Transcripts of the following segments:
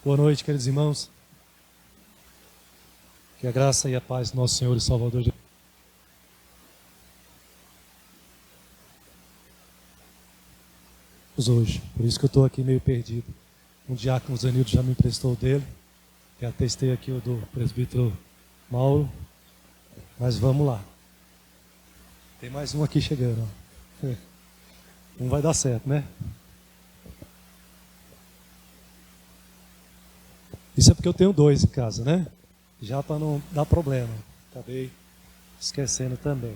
Boa noite, queridos irmãos. Que a graça e a paz do nosso Senhor e Salvador Jesus hoje. Por isso que eu estou aqui meio perdido. Um diácono Zanildo já me emprestou o dele. Já testei aqui o do presbítero Mauro. Mas vamos lá. Tem mais um aqui chegando. Não vai dar certo, né? Isso é porque eu tenho dois em casa, né? Já para não dar problema. Acabei esquecendo também.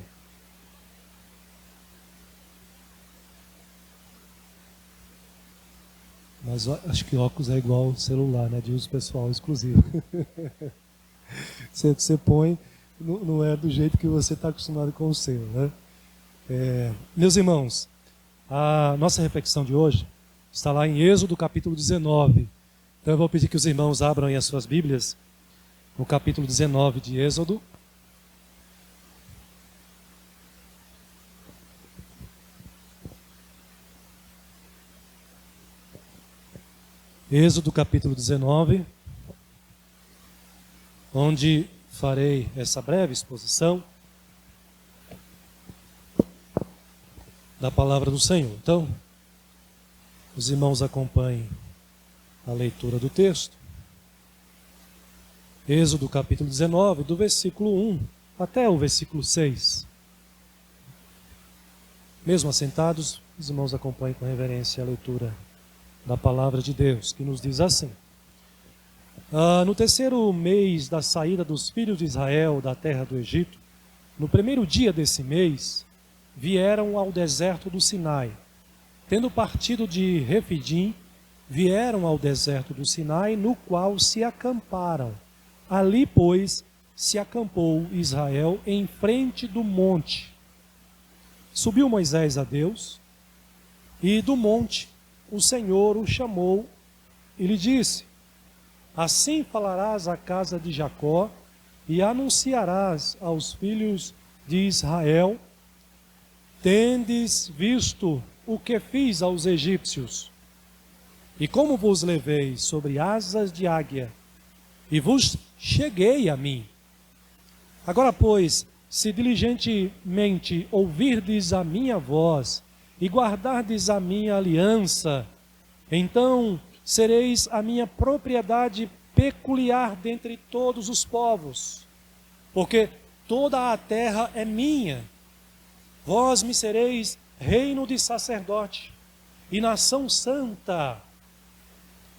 Mas acho que óculos é igual celular, né? De uso pessoal exclusivo. Você põe, não é do jeito que você está acostumado com o seu, né? Meus irmãos, a nossa reflexão de hoje está lá em Êxodo capítulo 19. Então eu vou pedir que os irmãos abram aí as suas Bíblias no capítulo 19 de Êxodo. Êxodo capítulo 19, onde farei essa breve exposição da palavra do Senhor. Então, os irmãos acompanhem a leitura do texto. Êxodo capítulo 19, do versículo 1 até o versículo 6. Mesmo assentados, os irmãos acompanhem com reverência a leitura da palavra de Deus, que nos diz assim: no terceiro mês da saída dos filhos de Israel da terra do Egito, no primeiro dia desse mês, vieram ao deserto do Sinai. Tendo partido de Refidim, vieram ao deserto do Sinai, no qual se acamparam. Ali, pois, se acampou Israel em frente do monte. Subiu Moisés a Deus, e do monte o Senhor o chamou e lhe disse: assim falarás à casa de Jacó e anunciarás aos filhos de Israel: tendes visto o que fiz aos egípcios, e como vos levei sobre asas de águia, e vos cheguei a mim. Agora, pois, se diligentemente ouvirdes a minha voz, e guardardes a minha aliança, então sereis a minha propriedade peculiar dentre todos os povos, porque toda a terra é minha. Vós me sereis reino de sacerdote e nação santa.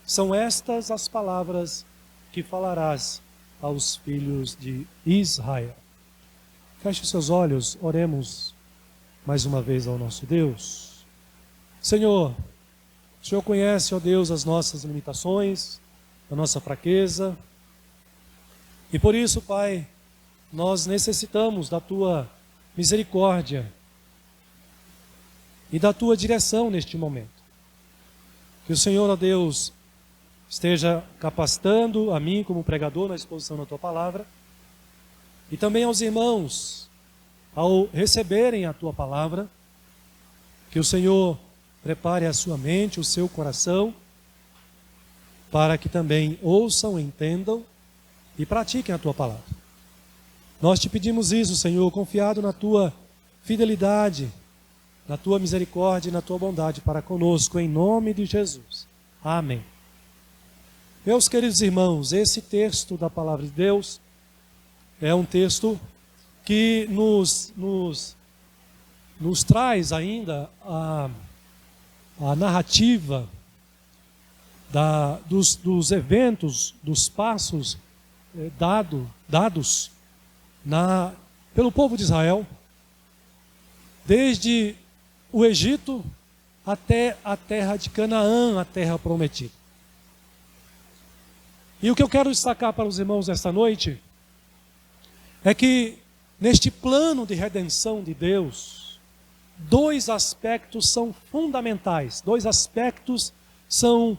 São estas as palavras que falarás aos filhos de Israel. Feche os seus olhos, oremos mais uma vez ao nosso Deus. Senhor, o Senhor conhece, ó Deus, as nossas limitações, a nossa fraqueza. E por isso, Pai, nós necessitamos da Tua misericórdia e da Tua direção neste momento. Que o Senhor, ó Deus, esteja capacitando a mim como pregador na exposição da Tua palavra, e também aos irmãos, ao receberem a Tua palavra, que o Senhor prepare a sua mente, o seu coração, para que também ouçam, entendam e pratiquem a Tua palavra. Nós te pedimos isso, Senhor, confiado na Tua fidelidade, na Tua misericórdia e na Tua bondade para conosco, em nome de Jesus. Amém. Meus queridos irmãos, esse texto da palavra de Deus é um texto que nos traz ainda a narrativa dos eventos, dos passos dados pelo povo de Israel, desde o Egito até a terra de Canaã, a terra prometida. E o que eu quero destacar para os irmãos esta noite é que neste plano de redenção de Deus, dois aspectos são fundamentais, dois aspectos são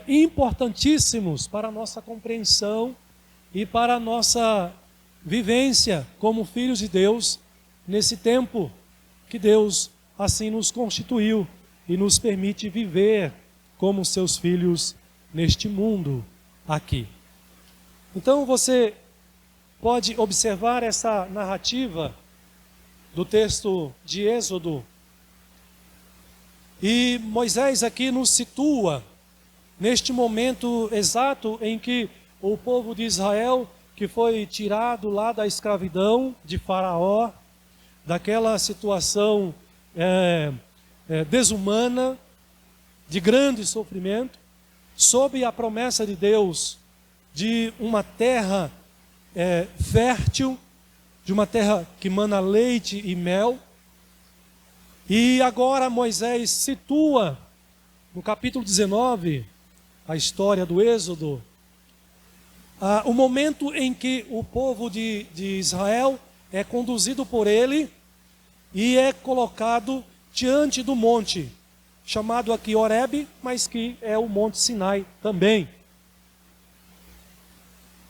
importantíssimos para a nossa compreensão e para a nossa vivência como filhos de Deus nesse tempo que Deus assim nos constituiu e nos permite viver como seus filhos neste mundo aqui. Então você pode observar essa narrativa do texto de Êxodo. E Moisés aqui nos situa neste momento exato em que o povo de Israel, que foi tirado lá da escravidão de Faraó, daquela situação desumana, de grande sofrimento, sob a promessa de Deus de uma terra fértil, de uma terra que mana leite e mel. E agora Moisés situa no capítulo 19, a história do Êxodo, o momento em que o povo de Israel é conduzido por ele e é colocado diante do monte, chamado aqui Horebe, mas que é o Monte Sinai também.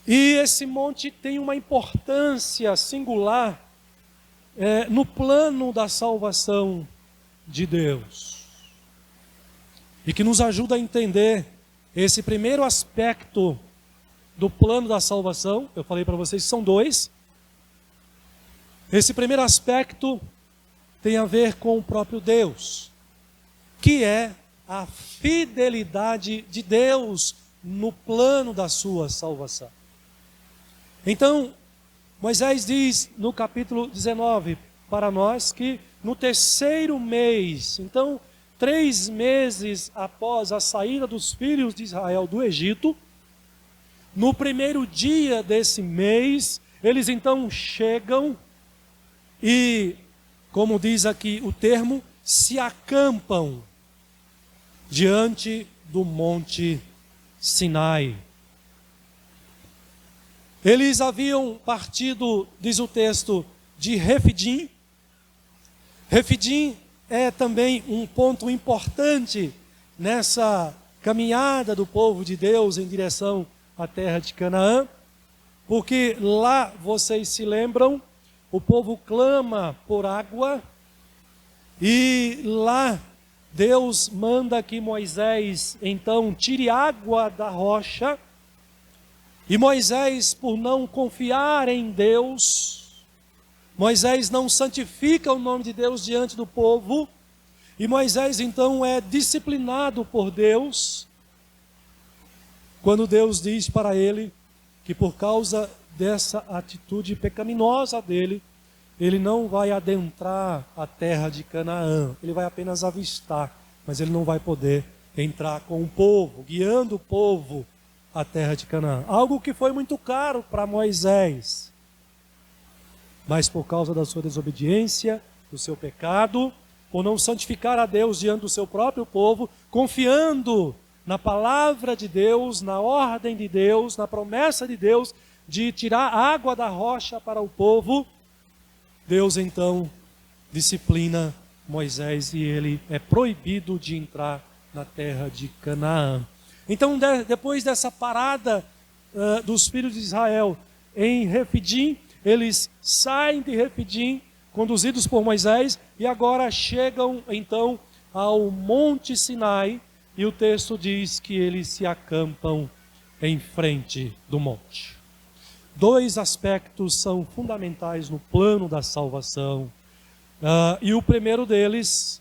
E esse monte tem uma importância singular no plano da salvação de Deus. E que nos ajuda a entender esse primeiro aspecto do plano da salvação. Eu falei para vocês que são dois. Esse primeiro aspecto tem a ver com o próprio Deus, que é a fidelidade de Deus no plano da sua salvação. Então, Moisés diz no capítulo 19 para nós que no terceiro mês, então 3 meses após a saída dos filhos de Israel do Egito, no primeiro dia desse mês, eles então chegam e, como diz aqui o termo, se acampam diante do Monte Sinai. Eles haviam partido, diz o texto, de Refidim. Refidim é também um ponto importante nessa caminhada do povo de Deus em direção à terra de Canaã, porque lá, vocês se lembram, o povo clama por água, e lá Deus manda que Moisés então tire água da rocha. E Moisés, por não confiar em Deus, Moisés não santifica o nome de Deus diante do povo, e Moisés então é disciplinado por Deus, quando Deus diz para ele que por causa dessa atitude pecaminosa dele, ele não vai adentrar a terra de Canaã, ele vai apenas avistar, mas ele não vai poder entrar com o povo, guiando o povo à terra de Canaã. Algo que foi muito caro para Moisés, mas por causa da sua desobediência, do seu pecado, por não santificar a Deus diante do seu próprio povo, confiando na palavra de Deus, na ordem de Deus, na promessa de Deus de tirar água da rocha para o povo, Deus então disciplina Moisés e ele é proibido de entrar na terra de Canaã. Então, depois dessa parada dos filhos de Israel em Refidim, eles saem de Refidim, conduzidos por Moisés, e agora chegam então ao Monte Sinai, e o texto diz que eles se acampam em frente do monte. 2 aspectos são fundamentais no plano da salvação, e o primeiro deles,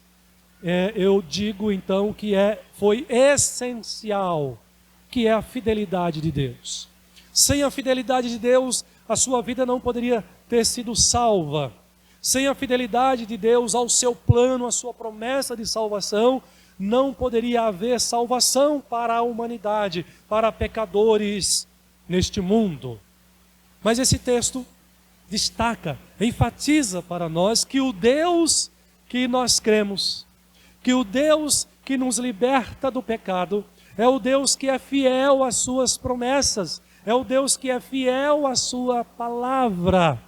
eu digo então que foi essencial, que é a fidelidade de Deus. Sem a fidelidade de Deus, a sua vida não poderia ter sido salva. Sem a fidelidade de Deus ao seu plano, à sua promessa de salvação, não poderia haver salvação para a humanidade, para pecadores neste mundo. Mas esse texto destaca, enfatiza para nós que o Deus que nós cremos, que o Deus que nos liberta do pecado, é o Deus que é fiel às suas promessas, é o Deus que é fiel à sua palavra.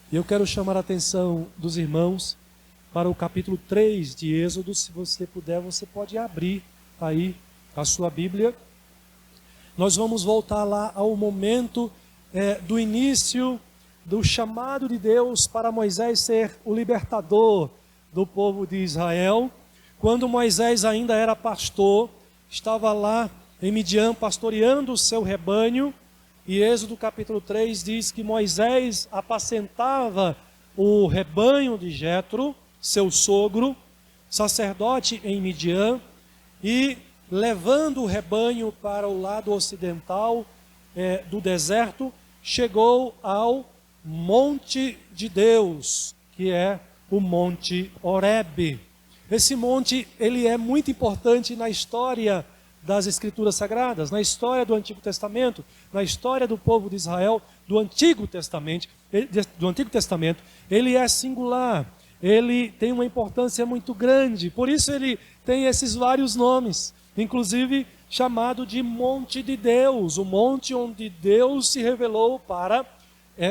E eu quero chamar a atenção dos irmãos para o capítulo 3 de Êxodo. Se você puder, você pode abrir aí a sua Bíblia. Nós vamos voltar lá ao momento do início do chamado de Deus para Moisés ser o libertador do povo de Israel, quando Moisés ainda era pastor, estava lá em Midian pastoreando o seu rebanho, e Êxodo capítulo 3 diz que Moisés apacentava o rebanho de Jetro, seu sogro, sacerdote em Midian, e levando o rebanho para o lado ocidental do deserto, chegou ao monte de Deus, que é o Monte Horebe. Esse monte, ele é muito importante na história das Escrituras Sagradas, na história do Antigo Testamento, na história do povo de Israel, do Antigo Testamento. Ele é singular, ele tem uma importância muito grande, por isso ele tem esses vários nomes, inclusive chamado de Monte de Deus, o monte onde Deus se revelou para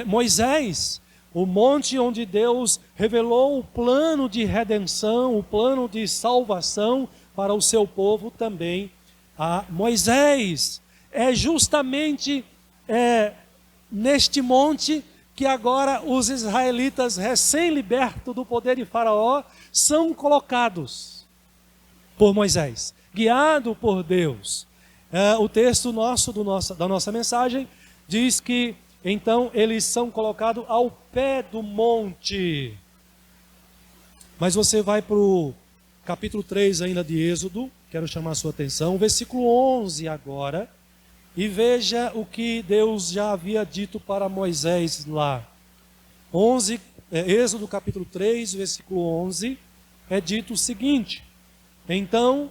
Moisés, o monte onde Deus revelou o plano de redenção, o plano de salvação para o seu povo também a Moisés. É justamente neste monte que agora os israelitas, recém-libertos do poder de Faraó, são colocados por Moisés, guiado por Deus. O texto da nossa mensagem diz que então eles são colocados ao pé do monte. Mas você vai para o capítulo 3 ainda de Êxodo, quero chamar a sua atenção, versículo 11 agora, e veja o que Deus já havia dito para Moisés lá. Êxodo capítulo 3, versículo 11, é dito o seguinte: então,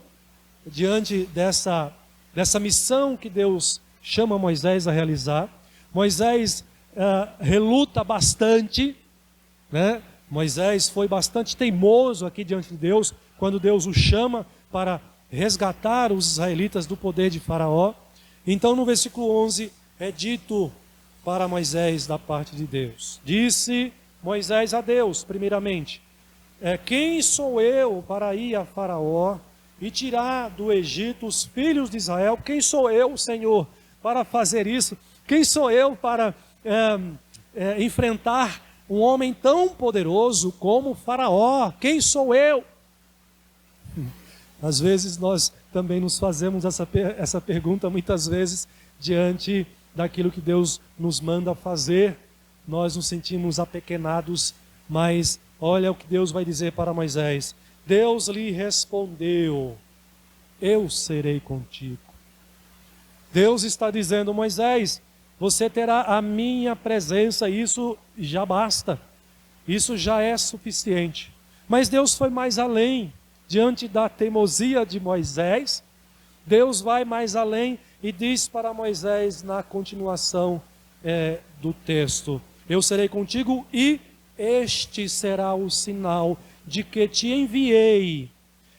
diante dessa missão que Deus chama Moisés a realizar, Moisés reluta bastante, né? Moisés foi bastante teimoso aqui diante de Deus, quando Deus o chama para resgatar os israelitas do poder de Faraó. Então no versículo 11 é dito para Moisés da parte de Deus. Disse Moisés a Deus, primeiramente: quem sou eu para ir a Faraó e tirar do Egito os filhos de Israel? Quem sou eu, Senhor, para fazer isso? Quem sou eu para enfrentar um homem tão poderoso como Faraó? Quem sou eu? Às vezes nós também nos fazemos essa pergunta, muitas vezes, diante daquilo que Deus nos manda fazer. Nós nos sentimos apequenados, mas olha o que Deus vai dizer para Moisés. Deus lhe respondeu: eu serei contigo. Deus está dizendo: Moisés, você terá a minha presença, isso já basta, isso já é suficiente. Mas Deus foi mais além. Diante da teimosia de Moisés, Deus vai mais além e diz para Moisés na continuação do texto: eu serei contigo e este será o sinal de que te enviei.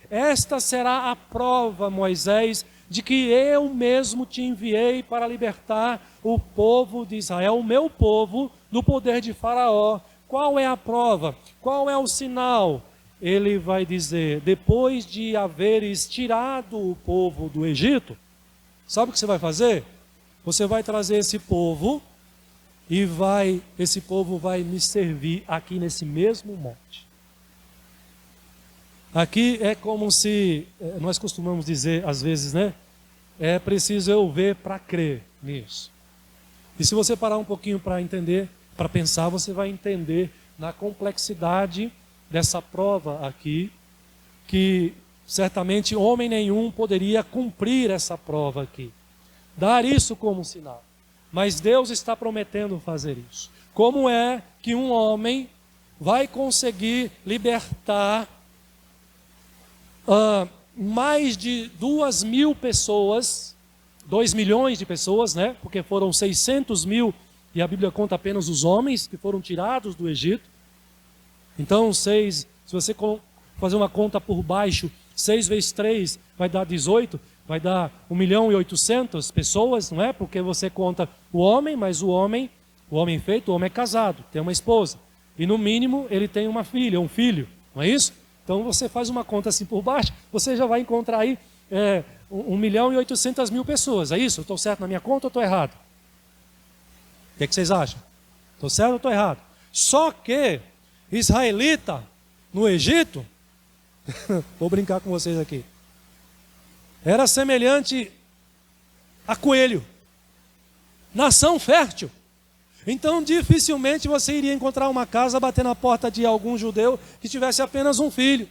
Esta será a prova, Moisés, de que eu mesmo te enviei para libertar o povo de Israel, o meu povo, do poder de Faraó. Qual é a prova? Qual é o sinal? Ele vai dizer: depois de haveres tirado o povo do Egito, sabe o que você vai fazer? Você vai trazer esse povo e esse povo vai me servir aqui nesse mesmo monte. Aqui é como se, nós costumamos dizer às vezes, né? É preciso eu ver para crer nisso. E se você parar um pouquinho para entender, para pensar, você vai entender na complexidade dessa prova aqui, que certamente homem nenhum poderia cumprir essa prova aqui, dar isso como sinal. Mas Deus está prometendo fazer isso. Como é que um homem vai conseguir libertar mais de 2.000 pessoas, 2 milhões de pessoas, né? Porque foram 600 mil, e a Bíblia conta apenas os homens que foram tirados do Egito. Então, se você fazer uma conta por baixo, 6 vezes 3 vai dar 18, vai dar 1.800.000 pessoas, não é? Porque você conta o homem, mas o homem feito, o homem é casado, tem uma esposa. E no mínimo ele tem uma filha, um filho, não é isso? Então você faz uma conta assim por baixo, você já vai encontrar aí 1.800.000 pessoas, é isso? Estou certo na minha conta ou estou errado? O que vocês acham? Estou certo ou estou errado? Só que israelita no Egito, vou brincar com vocês aqui, era semelhante a coelho, nação fértil. Então dificilmente você iria encontrar uma casa, bater na porta de algum judeu que tivesse apenas um filho.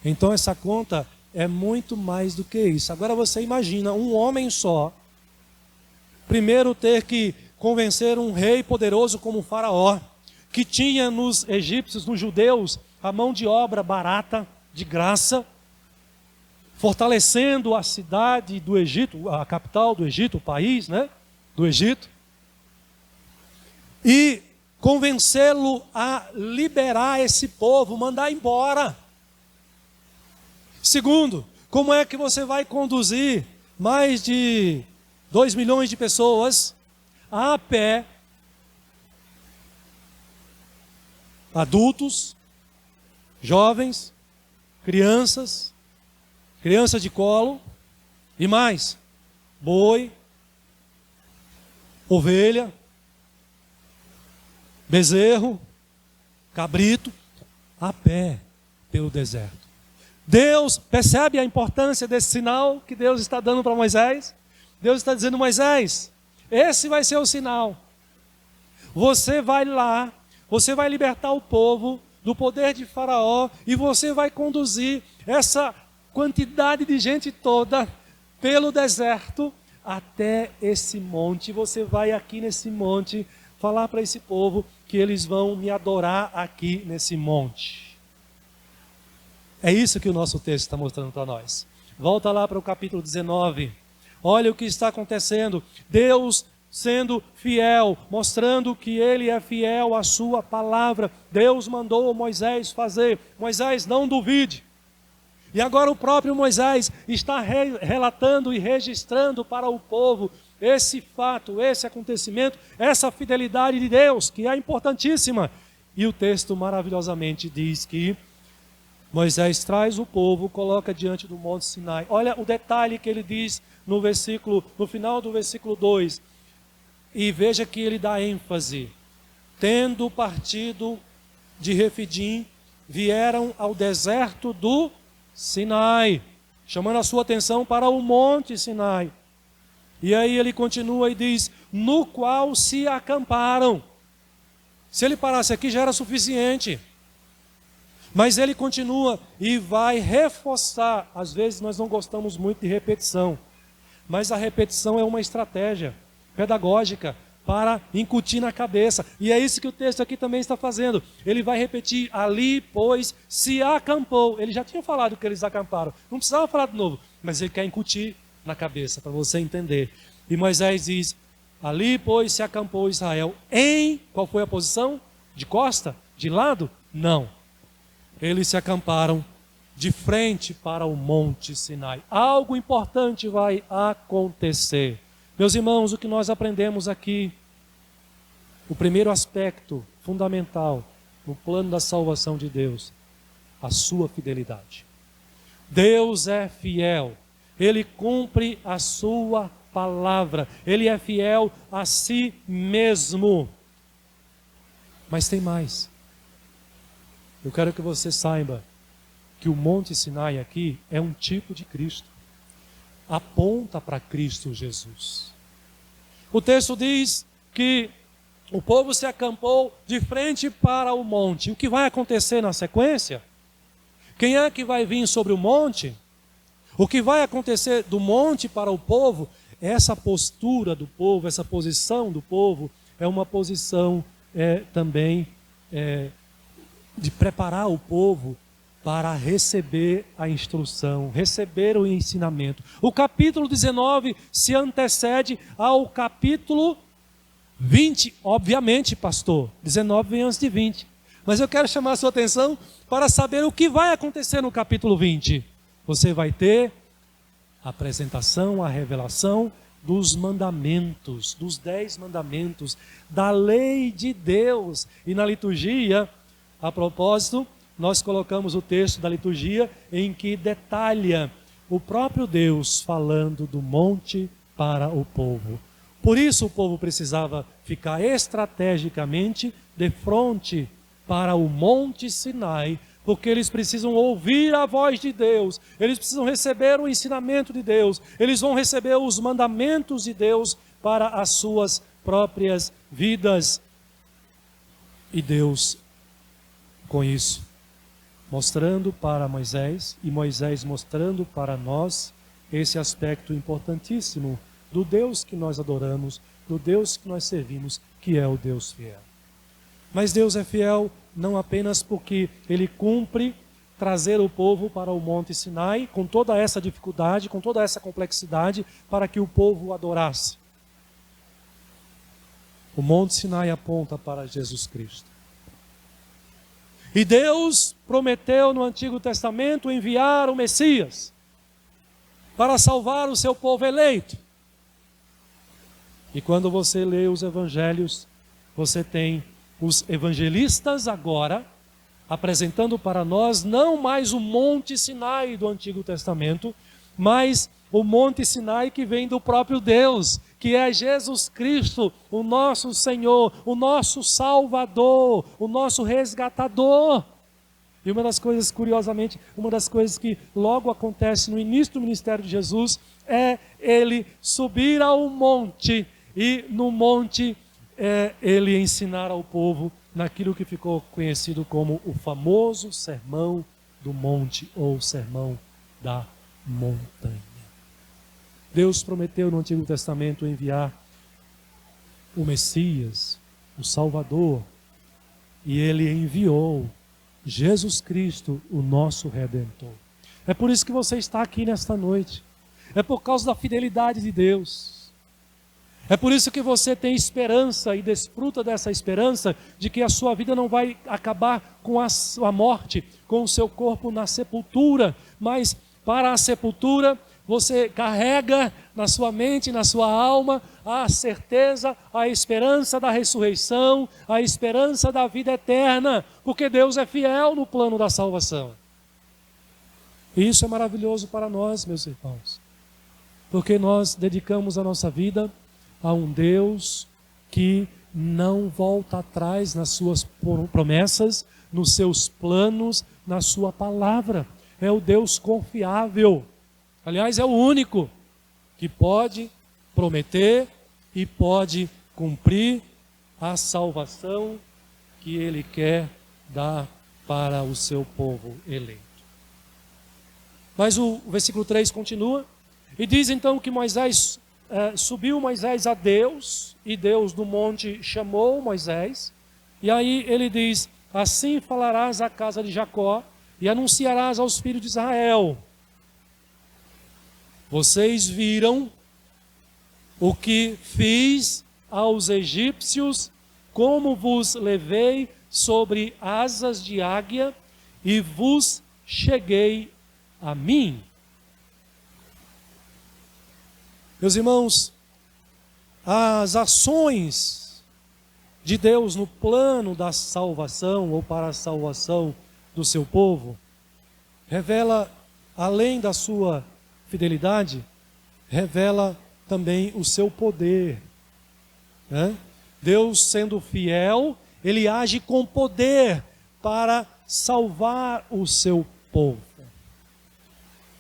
Então essa conta é muito mais do que isso. Agora você imagina um homem só, primeiro ter que convencer um rei poderoso como o Faraó, que tinha nos egípcios, nos judeus, a mão de obra barata, de graça, fortalecendo a cidade do Egito, a capital do Egito, o país, né, do Egito, e convencê-lo a liberar esse povo, mandar embora. Segundo, como é que você vai conduzir mais de 2 milhões de pessoas a pé, adultos, jovens, crianças de colo e mais, boi, ovelha, bezerro, cabrito, a pé pelo deserto. Deus percebe a importância desse sinal que Deus está dando para Moisés. Deus está dizendo: Moisés, esse vai ser o sinal. Você vai lá, você vai libertar o povo do poder de Faraó e você vai conduzir essa quantidade de gente toda pelo deserto até esse monte. Você vai aqui nesse monte falar para esse povo que eles vão me adorar aqui nesse monte. É isso que o nosso texto está mostrando para nós. Volta lá para o capítulo 19. Olha o que está acontecendo. Deus sendo fiel, mostrando que Ele é fiel à sua palavra. Deus mandou Moisés fazer. Moisés, não duvide. E agora o próprio Moisés está relatando e registrando para o povo esse fato, esse acontecimento, essa fidelidade de Deus, que é importantíssima. E o texto maravilhosamente diz que Moisés traz o povo, coloca diante do Monte Sinai. Olha o detalhe que ele diz no final do versículo 2. E veja que ele dá ênfase. Tendo partido de Refidim, vieram ao deserto do Sinai, chamando a sua atenção para o Monte Sinai. E aí ele continua e diz: no qual se acamparam. Se ele parasse aqui já era suficiente. Mas ele continua e vai reforçar. Às vezes nós não gostamos muito de repetição, mas a repetição é uma estratégia pedagógica para incutir na cabeça. E é isso que o texto aqui também está fazendo. Ele vai repetir: ali, pois, se acampou. Ele já tinha falado que eles acamparam. Não precisava falar de novo, mas ele quer incutir na cabeça, para você entender. E Moisés diz: ali, pois, se acampou Israel. Qual foi a posição? De costa? De lado? Não. Eles se acamparam de frente para o Monte Sinai. Algo importante vai acontecer. Meus irmãos, o que nós aprendemos aqui, o primeiro aspecto fundamental no plano da salvação de Deus, a sua fidelidade. Deus é fiel, Ele cumpre a sua palavra, Ele é fiel a si mesmo. Mas tem mais. Eu quero que você saiba que o Monte Sinai aqui é um tipo de Cristo. Aponta para Cristo Jesus. O texto diz que o povo se acampou de frente para o monte. O que vai acontecer na sequência? Quem é que vai vir sobre o monte? O que vai acontecer do monte para o povo? Essa postura do povo, essa posição do povo, é uma posição também de preparar o povo para receber a instrução, receber o ensinamento. O capítulo 19 se antecede ao capítulo 20, obviamente, pastor. 19 vem antes de 20. Mas eu quero chamar a sua atenção para saber o que vai acontecer no capítulo 20. Você vai ter a apresentação, a revelação dos mandamentos, dos 10 mandamentos, da lei de Deus. E na liturgia, a propósito, nós colocamos o texto da liturgia em que detalha o próprio Deus falando do monte para o povo. Por isso o povo precisava ficar estrategicamente de frente para o Monte Sinai, porque eles precisam ouvir a voz de Deus, eles precisam receber o ensinamento de Deus, eles vão receber os mandamentos de Deus para as suas próprias vidas. E Deus, com isso, mostrando para Moisés, e Moisés mostrando para nós, esse aspecto importantíssimo do Deus que nós adoramos, do Deus que nós servimos, que é o Deus fiel. Mas Deus é fiel não apenas porque Ele cumpre trazer o povo para o Monte Sinai, com toda essa dificuldade, com toda essa complexidade, para que o povo o adorasse. O Monte Sinai aponta para Jesus Cristo. E Deus prometeu no Antigo Testamento enviar o Messias para salvar o seu povo eleito. E quando você lê os evangelhos, você tem os evangelistas agora apresentando para nós não mais o Monte Sinai do Antigo Testamento, mas o Monte Sinai que vem do próprio Deus, que é Jesus Cristo, o nosso Senhor, o nosso Salvador, o nosso resgatador. E uma das coisas, curiosamente, uma das coisas que logo acontece no início do ministério de Jesus é Ele subir ao monte e no monte Ele ensinar ao povo naquilo que ficou conhecido como o famoso Sermão do Monte ou Sermão da Montanha. Deus prometeu no Antigo Testamento enviar o Messias, o Salvador, e Ele enviou Jesus Cristo, o nosso Redentor. É por isso que você está aqui nesta noite. É por causa da fidelidade de Deus. É por isso que você tem esperança e desfruta dessa esperança de que a sua vida não vai acabar com a morte, com o seu corpo na sepultura, mas para a sepultura você carrega na sua mente, na sua alma, a certeza, a esperança da ressurreição, a esperança da vida eterna, porque Deus é fiel no plano da salvação. E isso é maravilhoso para nós, meus irmãos, porque nós dedicamos a nossa vida a um Deus que não volta atrás nas suas promessas, nos seus planos, na sua palavra. É o Deus confiável. Aliás, é o único que pode prometer e pode cumprir a salvação que Ele quer dar para o seu povo eleito. Mas o versículo 3 continua, e diz então que subiu Moisés a Deus, e Deus do monte chamou Moisés, e aí ele diz, assim falarás à casa de Jacó, e anunciarás aos filhos de Israel, vocês viram o que fiz aos egípcios, como vos levei sobre asas de águia e vos cheguei a mim. Meus irmãos, as ações de Deus no plano da salvação ou para a salvação do seu povo revela, além da sua fidelidade, revela também o seu poder. Deus, sendo fiel, Ele age com poder para salvar o seu povo.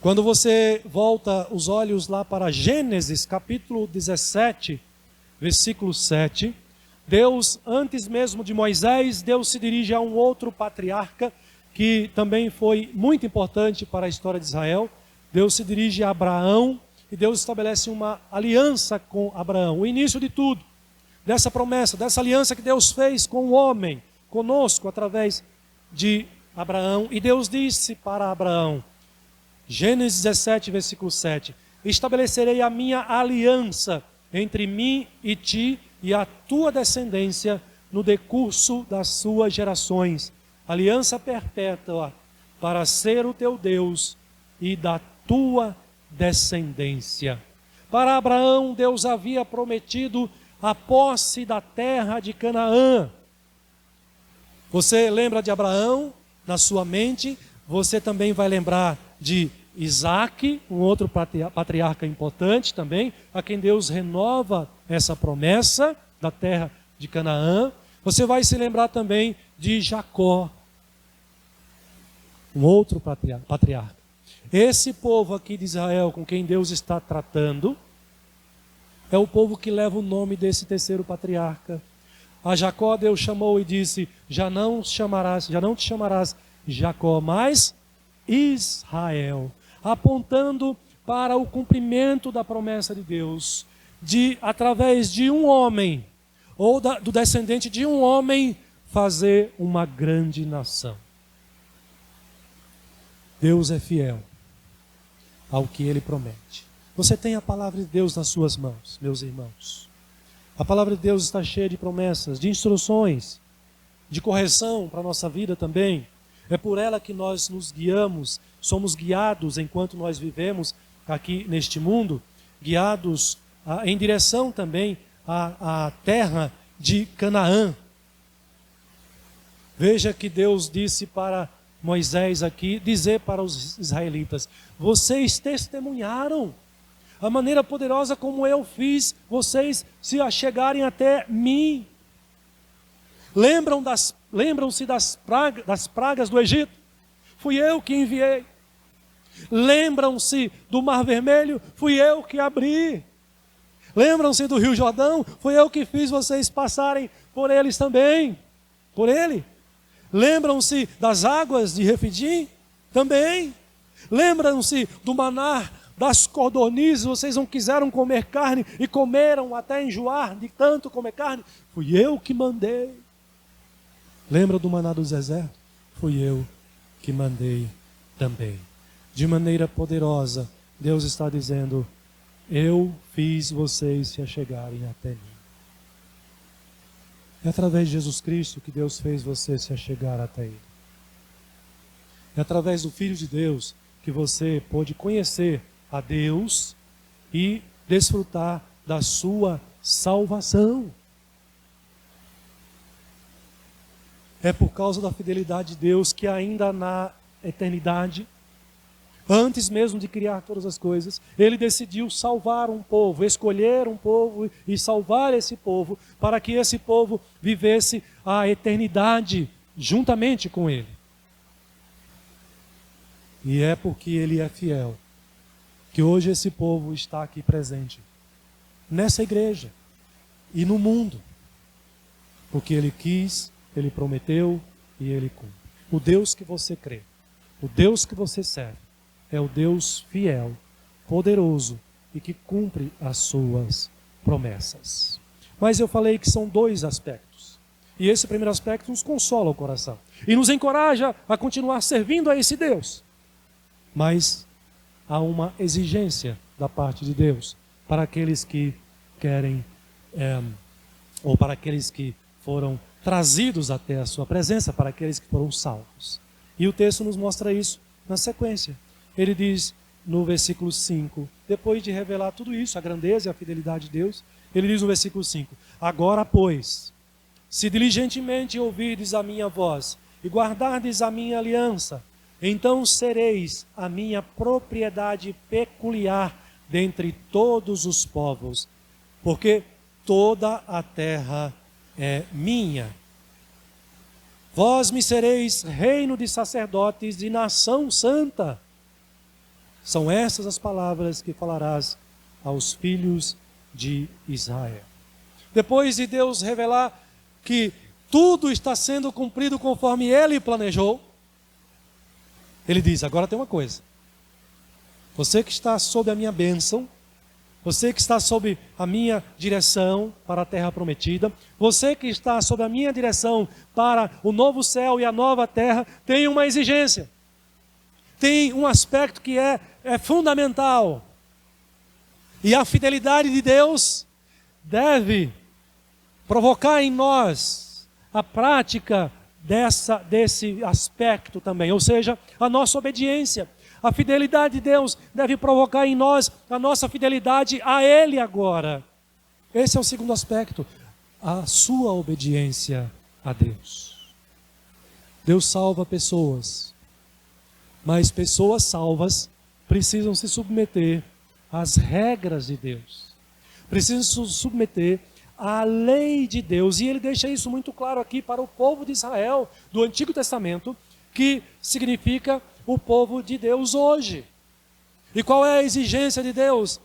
Quando você volta os olhos lá para Gênesis, capítulo 17, versículo 7, Deus, antes mesmo de Moisés, Deus se dirige a um outro patriarca que também foi muito importante para a história de Israel. Deus se dirige a Abraão e Deus estabelece uma aliança com Abraão. O início de tudo, dessa promessa, dessa aliança que Deus fez com o homem, conosco, através de Abraão. E Deus disse para Abraão, Gênesis 17, versículo 7, estabelecerei a minha aliança entre mim e ti e a tua descendência no decurso das suas gerações. Aliança perpétua para ser o teu Deus e da tua descendência. Para Abraão, Deus havia prometido a posse da terra de Canaã. Você lembra de Abraão na sua mente, você também vai lembrar de Isaac, um outro patriarca importante também, a quem Deus renova essa promessa da terra de Canaã. Você vai se lembrar também de Jacó. um outro patriarca. Esse povo aqui de Israel, com quem Deus está tratando, é o povo que leva o nome desse terceiro patriarca. A Jacó Deus chamou e disse: já não te chamarás Jacó, mas Israel, apontando para o cumprimento da promessa de Deus, de através de um homem, ou do descendente de um homem, fazer uma grande nação. Deus é fiel ao que Ele promete. Você tem a palavra de Deus nas suas mãos, meus irmãos. A palavra de Deus está cheia de promessas, de instruções, de correção para a nossa vida também. É por ela que nós nos guiamos, somos guiados enquanto nós vivemos aqui neste mundo, guiados em direção também à terra de Canaã. Veja que Deus disse para Moisés aqui, dizer para os israelitas: vocês testemunharam a maneira poderosa como eu fiz vocês se achegarem até mim. Lembram-se das pragas do Egito? Fui eu que enviei. Lembram-se do Mar Vermelho? Fui eu que abri. Lembram-se do Rio Jordão? Fui eu que fiz vocês passarem por eles também. Por ele. Lembram-se das águas de Refidim? Também. Lembram-se do maná, das codornizes? Vocês não quiseram comer carne e comeram até enjoar de tanto comer carne? Fui eu que mandei. Lembra do maná do deserto? Fui eu que mandei também. De maneira poderosa, Deus está dizendo: eu fiz vocês se achegarem até mim. É através de Jesus Cristo que Deus fez você se achegar até Ele. É através do Filho de Deus que você pôde conhecer a Deus e desfrutar da sua salvação. É por causa da fidelidade de Deus que ainda na eternidade, antes mesmo de criar todas as coisas, Ele decidiu salvar um povo, escolher um povo e salvar esse povo, para que esse povo vivesse a eternidade juntamente com Ele. E é porque Ele é fiel que hoje esse povo está aqui presente, nessa igreja e no mundo, porque Ele quis, Ele prometeu e Ele cumpre. O Deus que você crê, o Deus que você serve, é o Deus fiel, poderoso e que cumpre as suas promessas. Mas eu falei que são dois aspectos. E esse primeiro aspecto nos consola o coração e nos encoraja a continuar servindo a esse Deus. Mas há uma exigência da parte de Deus para aqueles que querem, ou para aqueles que foram trazidos até a sua presença, para aqueles que foram salvos. E o texto nos mostra isso na sequência. Ele diz no versículo 5, depois de revelar tudo isso, a grandeza e a fidelidade de Deus, ele diz no versículo 5, agora, pois, se diligentemente ouvirdes a minha voz e guardardes a minha aliança, então sereis a minha propriedade peculiar dentre todos os povos, porque toda a terra é minha. Vós me sereis reino de sacerdotes e nação santa. São essas as palavras que falarás aos filhos de Israel. Depois de Deus revelar que tudo está sendo cumprido conforme Ele planejou, Ele diz, agora tem uma coisa. Você que está sob a minha bênção, você que está sob a minha direção para a terra prometida, você que está sob a minha direção para o novo céu e a nova terra, tem uma exigência. Tem um aspecto que é fundamental. E a fidelidade de Deus deve provocar em nós a prática desse aspecto também, ou seja, a nossa obediência. A fidelidade de Deus deve provocar em nós a nossa fidelidade a Ele agora. Esse é o segundo aspecto, a sua obediência a Deus. Deus salva pessoas, mas pessoas salvas precisam se submeter às regras de Deus, precisam se submeter à lei de Deus, e Ele deixa isso muito claro aqui para o povo de Israel do Antigo Testamento, que significa o povo de Deus hoje. E qual é a exigência de Deus?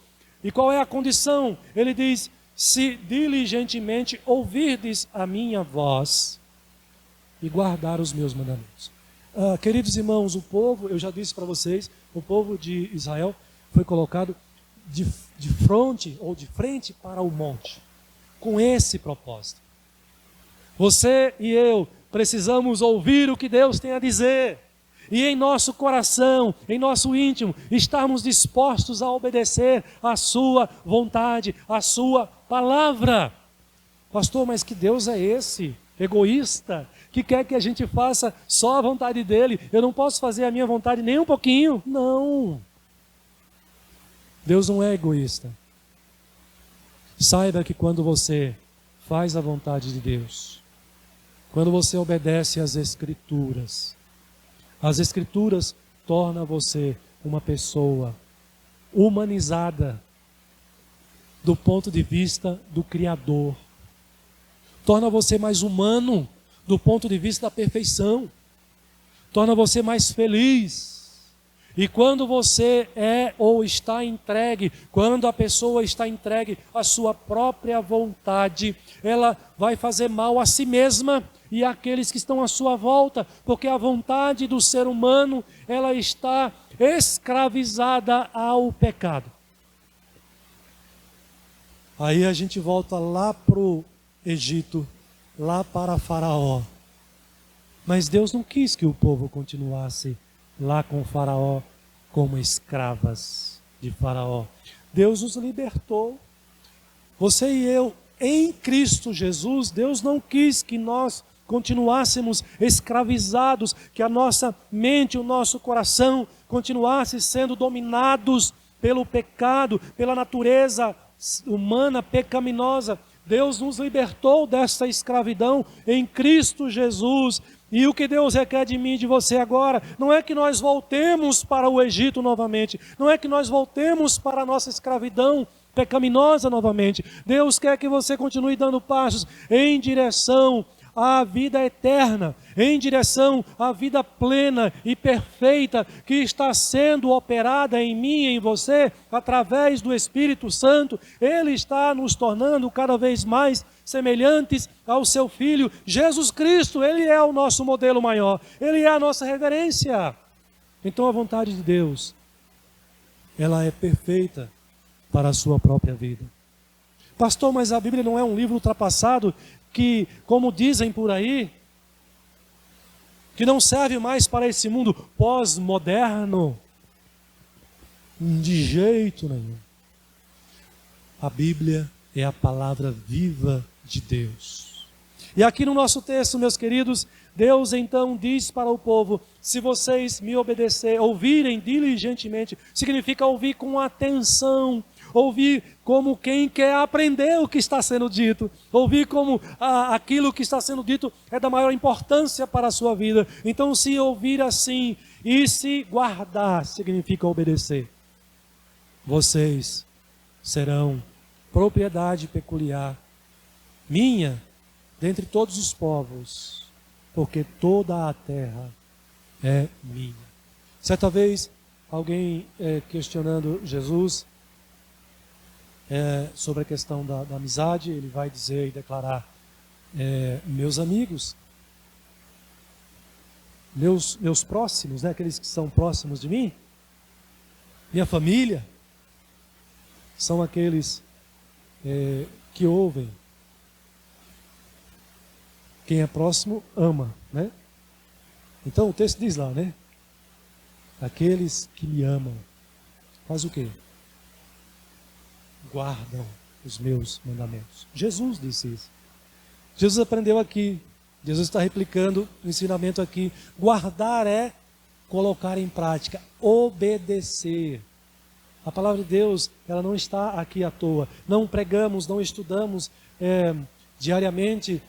E qual é a condição? Ele diz: se diligentemente ouvirdes a minha voz e guardar os meus mandamentos. Queridos irmãos, o povo, eu já disse para vocês, o povo de Israel foi colocado de frente para o monte, com esse propósito. Você e eu precisamos ouvir o que Deus tem a dizer, e em nosso coração, em nosso íntimo, estarmos dispostos a obedecer a sua vontade, a sua palavra. Pastor, mas que Deus é esse? Egoísta, que quer que a gente faça só a vontade dele. Eu não posso fazer a minha vontade nem um pouquinho. Não. Deus não é egoísta. Saiba que quando você faz a vontade de Deus, quando você obedece às Escrituras, as Escrituras tornam você uma pessoa humanizada do ponto de vista do Criador. Torna você mais humano do ponto de vista da perfeição. Torna você mais feliz. E quando você é ou está entregue, quando a pessoa está entregue à sua própria vontade, ela vai fazer mal a si mesma e àqueles que estão à sua volta, porque a vontade do ser humano, ela está escravizada ao pecado. Aí a gente volta lá para o Egito, lá para Faraó. Mas Deus não quis que o povo continuasse lá com Faraó como escravas de Faraó. Deus nos libertou. Você e eu, em Cristo Jesus, Deus não quis que nós continuássemos escravizados, que a nossa mente, o nosso coração continuasse sendo dominados pelo pecado, pela natureza humana pecaminosa. Deus nos libertou dessa escravidão em Cristo Jesus. E o que Deus requer de mim e de você agora, não é que nós voltemos para o Egito novamente, não é que nós voltemos para a nossa escravidão pecaminosa novamente. Deus quer que você continue dando passos em direção à vida eterna, em direção à vida plena e perfeita que está sendo operada em mim e em você através do Espírito Santo. Ele está nos tornando cada vez mais semelhantes ao seu Filho Jesus Cristo. Ele é o nosso modelo maior, ele é a nossa referência. Então a vontade de Deus, ela é perfeita para a sua própria vida. Pastor, mas a Bíblia não é um livro ultrapassado que, como dizem por aí, que não serve mais para esse mundo pós-moderno? De jeito nenhum. A Bíblia é a palavra viva de Deus. E aqui no nosso texto, meus queridos, Deus então diz para o povo: se vocês me obedecerem, ouvirem diligentemente, significa ouvir com atenção, ouvir como quem quer aprender o que está sendo dito, ouvir como aquilo que está sendo dito é da maior importância para a sua vida. Então, se ouvir assim e se guardar, significa obedecer. Vocês serão propriedade peculiar minha dentre todos os povos, porque toda a terra é minha. Certa vez, alguém questionando Jesus sobre a questão da amizade, ele vai dizer e declarar: meus amigos, meus próximos, né, aqueles que são próximos de mim, minha família, são aqueles que ouvem. Quem é próximo ama, né? Então o texto diz lá, né? Aqueles que me amam, faz o quê? Guardam os meus mandamentos. Jesus disse isso. Jesus aprendeu aqui. Jesus está replicando o ensinamento aqui. Guardar é colocar em prática, obedecer. A palavra de Deus, ela não está aqui à toa. Não pregamos, não estudamos diariamente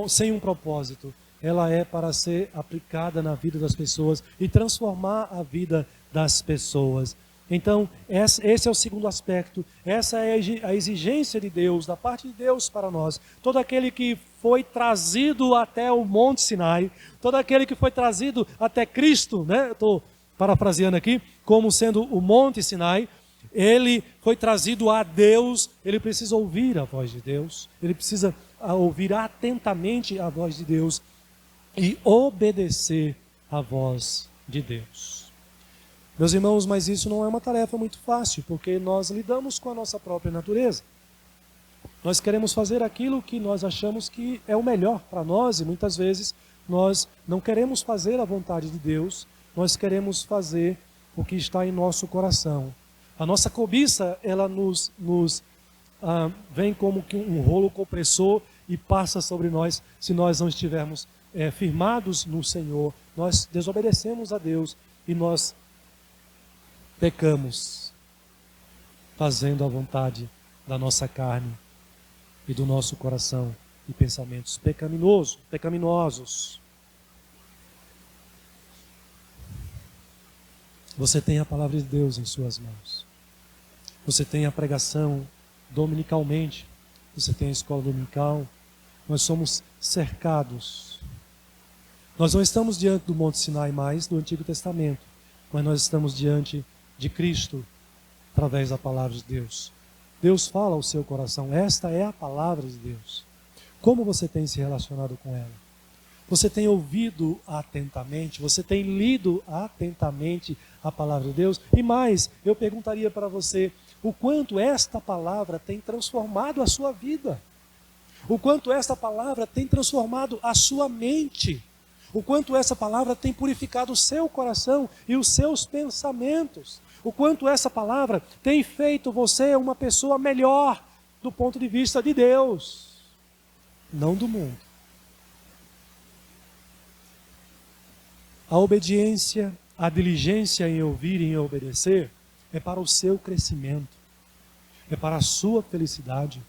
sem um propósito. Ela é para ser aplicada na vida das pessoas e transformar a vida das pessoas. Então, esse é o segundo aspecto. Essa é a exigência de Deus, da parte de Deus para nós. Todo aquele que foi trazido até o Monte Sinai, todo aquele que foi trazido até Cristo, né? Estou parafraseando aqui, como sendo o Monte Sinai, ele foi trazido a Deus, ele precisa ouvir a voz de Deus, ele precisa ouvir atentamente a voz de Deus e obedecer a voz de Deus. Meus irmãos, mas isso não é uma tarefa muito fácil, porque nós lidamos com a nossa própria natureza. Nós queremos fazer aquilo que nós achamos que é o melhor para nós, e muitas vezes nós não queremos fazer a vontade de Deus, nós queremos fazer o que está em nosso coração. A nossa cobiça, ela nos vem como que um rolo compressor e passa sobre nós se nós não estivermos firmados no Senhor. Nós desobedecemos a Deus e nós pecamos, fazendo a vontade da nossa carne e do nosso coração e pensamentos pecaminosos. Você tem a palavra de Deus em suas mãos. Você tem a pregação dominicalmente. Você tem a escola dominical. Nós somos cercados. Nós não estamos diante do Monte Sinai mais do Antigo Testamento, mas nós estamos diante de Cristo através da palavra de Deus. Deus fala ao seu coração. Esta é a palavra de Deus. Como você tem se relacionado com ela? Você tem ouvido atentamente? Você tem lido atentamente a palavra de Deus? E mais, eu perguntaria para você, o quanto esta palavra tem transformado a sua vida? O quanto esta palavra tem transformado a sua mente? O quanto essa palavra tem purificado o seu coração e os seus pensamentos? O quanto essa palavra tem feito você uma pessoa melhor do ponto de vista de Deus, não do mundo. A obediência, a diligência em ouvir e em obedecer é para o seu crescimento, é para a sua felicidade,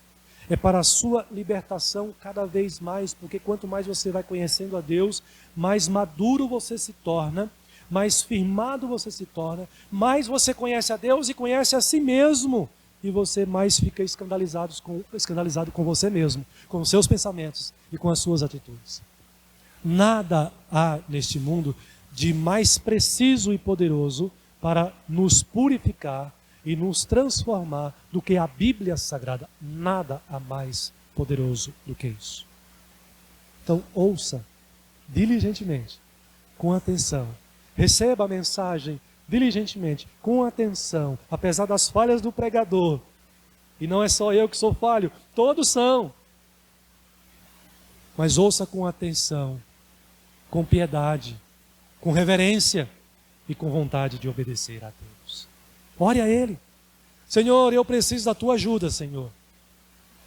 é para a sua libertação cada vez mais, porque quanto mais você vai conhecendo a Deus, mais maduro você se torna, mais firmado você se torna, mais você conhece a Deus e conhece a si mesmo, e você mais fica escandalizado com você mesmo, com os seus pensamentos e com as suas atitudes. Nada há neste mundo de mais preciso e poderoso para nos purificar e nos transformar do que a Bíblia Sagrada. Nada há mais poderoso do que isso. Então ouça diligentemente, com atenção. Receba a mensagem diligentemente, com atenção, apesar das falhas do pregador. E não é só eu que sou falho, todos são. Mas ouça com atenção, com piedade, com reverência e com vontade de obedecer a Deus. Ore a Ele. Senhor, eu preciso da Tua ajuda, Senhor.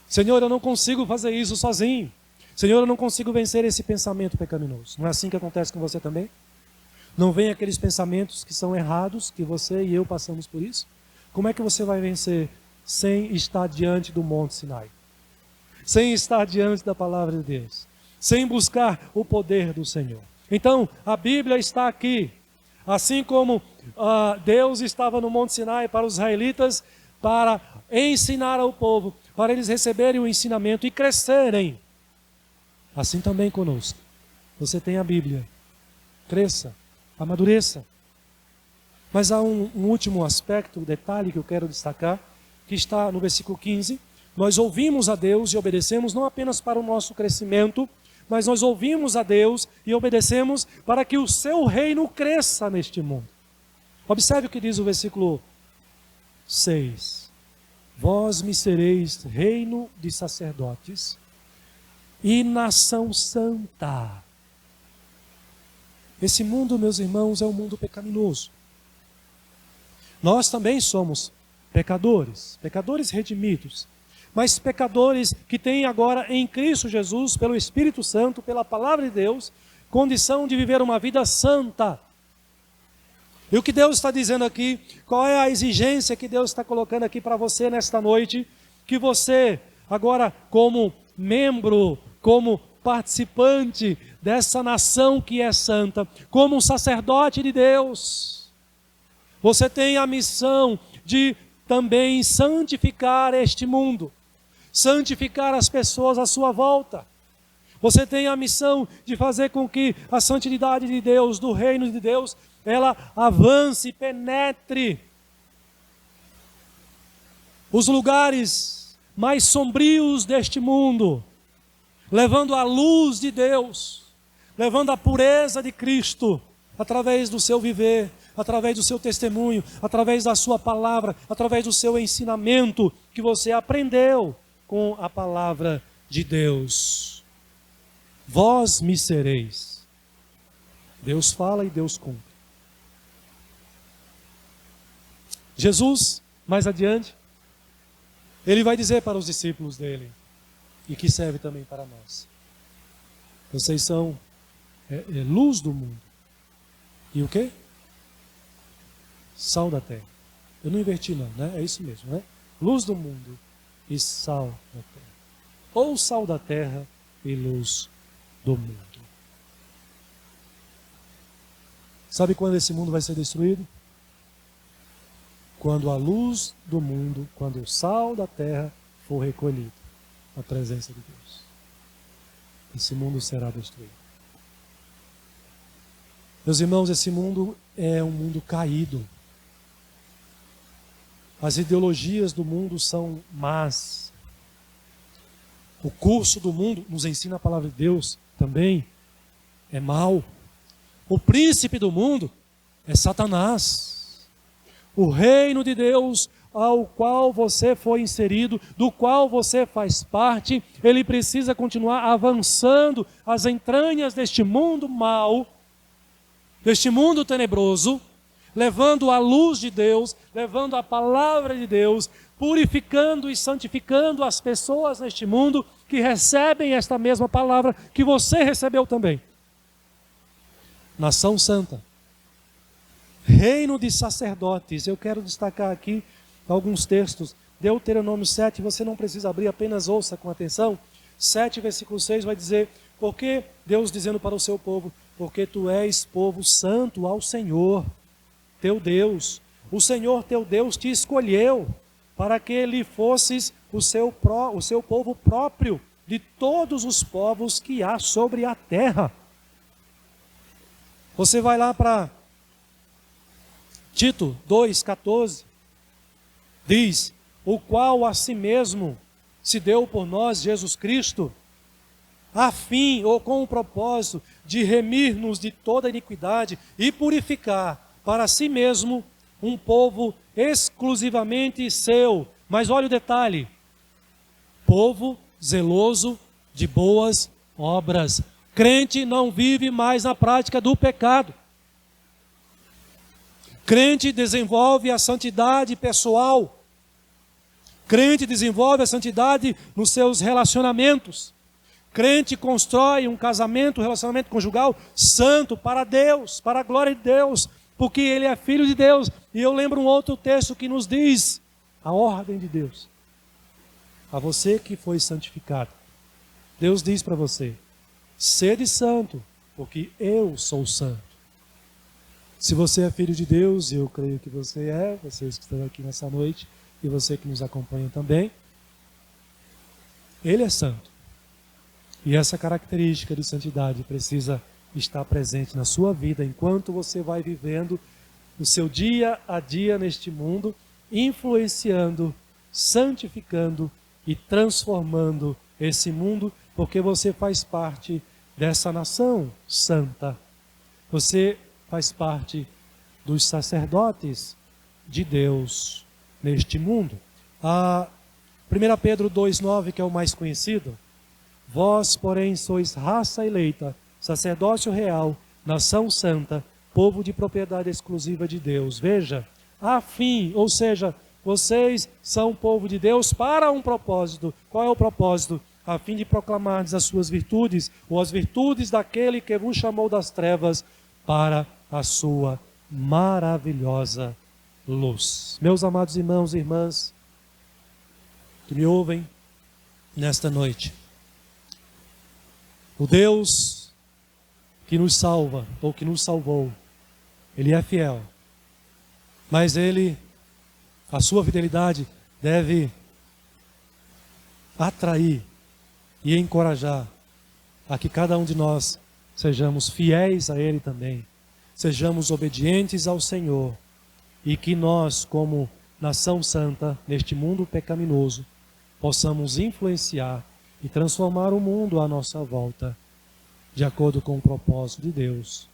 Senhor, eu não consigo fazer isso sozinho. Senhor, eu não consigo vencer esse pensamento pecaminoso. Não é assim que acontece com você também? Não vem aqueles pensamentos que são errados, que você e eu passamos por isso? Como é que você vai vencer sem estar diante do Monte Sinai? Sem estar diante da palavra de Deus? Sem buscar o poder do Senhor? Então, a Bíblia está aqui. Assim como Deus estava no Monte Sinai para os israelitas, para ensinar ao povo, para eles receberem o ensinamento e crescerem. Assim também conosco. Você tem a Bíblia. Cresça, amadureça. Mas há um último aspecto, um detalhe que eu quero destacar, que está no versículo 15. Nós ouvimos a Deus e obedecemos não apenas para o nosso crescimento, mas nós ouvimos a Deus e obedecemos para que o seu reino cresça neste mundo. Observe o que diz o versículo 6. Vós me sereis reino de sacerdotes e nação santa. Esse mundo, meus irmãos, é um mundo pecaminoso. Nós também somos pecadores, pecadores redimidos, mas pecadores que têm agora em Cristo Jesus, pelo Espírito Santo, pela palavra de Deus, condição de viver uma vida santa. E o que Deus está dizendo aqui, qual é a exigência que Deus está colocando aqui para você nesta noite, que você agora como membro, como participante dessa nação que é santa, como um sacerdote de Deus, você tem a missão de também santificar este mundo, santificar as pessoas à sua volta. Você tem a missão de fazer com que a santidade de Deus, do reino de Deus, ela avance, penetre os lugares mais sombrios deste mundo, levando a luz de Deus, levando a pureza de Cristo, através do seu viver, através do seu testemunho, através da sua palavra, através do seu ensinamento que você aprendeu com a palavra de Deus. Vós me sereis. Deus fala e Deus cumpre. Jesus, mais adiante, ele vai dizer para os discípulos dele, e que serve também para nós: vocês são luz do mundo. E o quê? Sal da terra. Eu não inverti não, né? É isso mesmo, né? Luz do mundo e sal da terra. Ou sal da terra e luz do mundo. Sabe quando esse mundo vai ser destruído? Quando a luz do mundo, quando o sal da terra for recolhido na presença de Deus. Esse mundo será destruído. Meus irmãos, esse mundo é um mundo caído. As ideologias do mundo são más. O curso do mundo, nos ensina a palavra de Deus, também é mau. O príncipe do mundo é Satanás. O reino de Deus, ao qual você foi inserido, do qual você faz parte, ele precisa continuar avançando as entranhas deste mundo mau, deste mundo tenebroso, levando a luz de Deus, levando a palavra de Deus, purificando e santificando as pessoas neste mundo que recebem esta mesma palavra que você recebeu também. Nação santa, reino de sacerdotes. Eu quero destacar aqui alguns textos. Deuteronômio 7, você não precisa abrir, apenas ouça com atenção. 7, versículo 6 vai dizer: porque Deus dizendo para o seu povo, porque tu és povo santo ao Senhor teu Deus. O Senhor teu Deus te escolheu para que lhe fosses o seu povo próprio de todos os povos que há sobre a terra. Você vai lá para Tito 2,14, diz: o qual a si mesmo se deu por nós, Jesus Cristo, a fim ou com o propósito de remir-nos de toda iniquidade e purificar para si mesmo um povo exclusivamente seu. Mas olha o detalhe: povo zeloso de boas obras. Crente não vive mais na prática do pecado. Crente desenvolve a santidade pessoal. Crente desenvolve a santidade nos seus relacionamentos. Crente constrói um casamento, um relacionamento conjugal santo para Deus, para a glória de Deus, porque ele é filho de Deus. E eu lembro um outro texto que nos diz a ordem de Deus: a você que foi santificado, Deus diz para você: sede santo, porque eu sou santo. Se você é filho de Deus, e eu creio que você é, vocês que estão aqui nessa noite, e você que nos acompanha também, ele é santo. E essa característica de santidade precisa estar presente na sua vida, enquanto você vai vivendo o seu dia a dia neste mundo, influenciando, santificando e transformando esse mundo, porque você faz parte dessa nação santa. Você faz parte dos sacerdotes de Deus neste mundo. 1 Pedro 2,9, que é o mais conhecido: vós, porém, sois raça eleita, sacerdócio real, nação santa, povo de propriedade exclusiva de Deus. Veja, a fim, ou seja, vocês são povo de Deus para um propósito. Qual é o propósito? A fim de proclamar as suas virtudes, ou as virtudes daquele que vos chamou das trevas para a sua maravilhosa luz. Meus amados irmãos e irmãs que me ouvem nesta noite, o Deus que nos salva, ou que nos salvou, ele é fiel, mas a sua fidelidade deve atrair e encorajar a que cada um de nós sejamos fiéis a Ele também, sejamos obedientes ao Senhor, e que nós, como nação santa, neste mundo pecaminoso, possamos influenciar e transformar o mundo à nossa volta, de acordo com o propósito de Deus,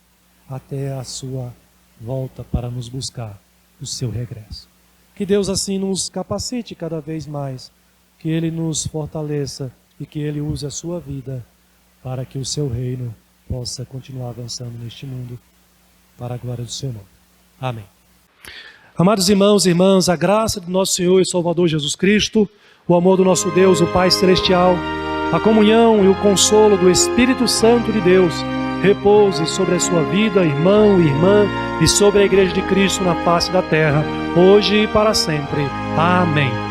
até a sua volta para nos buscar, o seu regresso. Que Deus assim nos capacite cada vez mais, que Ele nos fortaleça e que Ele use a sua vida para que o seu reino possa continuar avançando neste mundo, para a glória do seu nome. Amém. Amados irmãos e irmãs, a graça do nosso Senhor e Salvador Jesus Cristo, o amor do nosso Deus, o Pai Celestial, a comunhão e o consolo do Espírito Santo de Deus, repouse sobre a sua vida, irmão e irmã, e sobre a Igreja de Cristo na face da terra, hoje e para sempre. Amém.